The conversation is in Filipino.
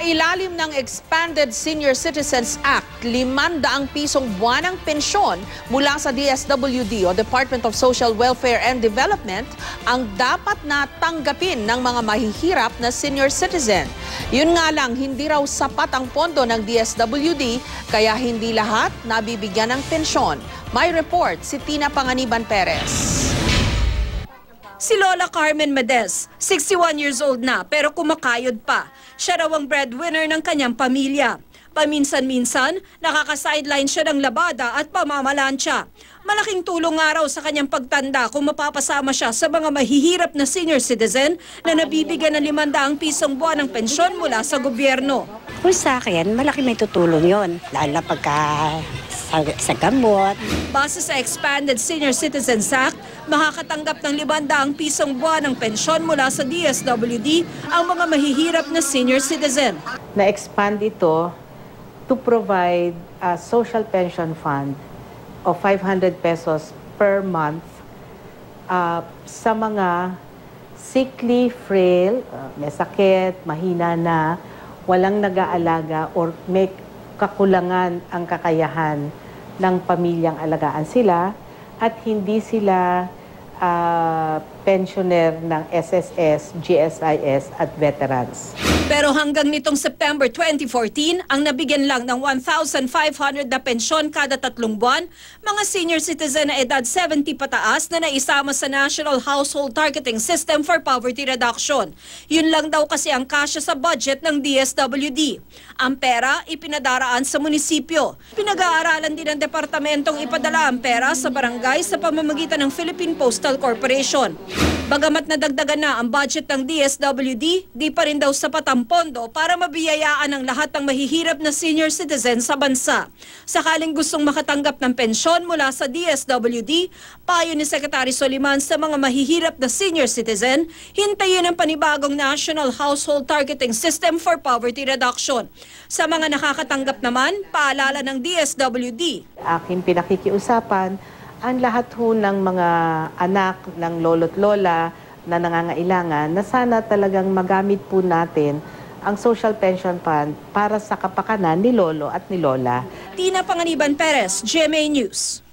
ilalim ng Expanded Senior Citizens Act, 500 pisong buwanang pensyon mula sa DSWD o Department of Social Welfare and Development ang dapat na tanggapin ng mga mahihirap na senior citizen. Yun nga lang, hindi raw sapat ang pondo ng DSWD kaya hindi lahat nabibigyan ng pensyon. May report si Tina Panganiban Perez. Si Lola Carmen Medez, 61 years old na pero kumakayod pa. Siya raw ang breadwinner ng kanyang pamilya. Paminsan-minsan, nakaka-sideline siya ng labada at pamamalansya. Malaking tulong nga raw sa kanyang pagtanda kung mapapasama siya sa mga mahihirap na senior citizen na nabibigyan ng 500 pisong buwan ng pensyon mula sa gobyerno. Kung sa akin, malaki may tutulong yon, lalo na pagka sa gamot. Base sa Expanded Senior Citizens Act, makakatanggap ng 500 pisong buwan ng pensyon mula sa DSWD ang mga mahihirap na senior citizen. Na-expand ito to provide a social pension fund of 500 pesos per month sa mga sickly, frail, may sakit, mahina na, walang nag-aalaga or may kakulangan ang kakayahan ng pamilyang alagaan sila at hindi sila pensioner ng SSS, GSIS at veterans. Pero hanggang nitong September 2014, ang nabigyan lang ng 1,500 na pensyon kada 3 buwan, mga senior citizen na edad 70 pataas na naisama sa National Household Targeting System for Poverty Reduction. Yun lang daw kasi ang kasya sa budget ng DSWD. Ang pera ipinadaraan sa munisipyo. Pinag-aaralan din ng departamentong ipadala ang pera sa barangay sa pamamagitan ng Philippine Postal Corporation. Bagamat nadagdagan na ang budget ng DSWD, di pa rin daw sapat ang pondo para mabiyayaan ang lahat ng mahihirap na senior citizen sa bansa. Sakaling gustong makatanggap ng pensyon mula sa DSWD, payo ni Secretary Soliman sa mga mahihirap na senior citizen, hintayin ang panibagong National Household Targeting System for Poverty Reduction. Sa mga nakakatanggap naman, paalala ng DSWD. Aking pinakikiusapan ang lahat ho ng mga anak ng lolo't lola na nangangailangan na sana talagang magamit po natin ang Social Pension Fund para sa kapakanan ni lolo at ni lola. Tina Panganiban Perez, GMA News.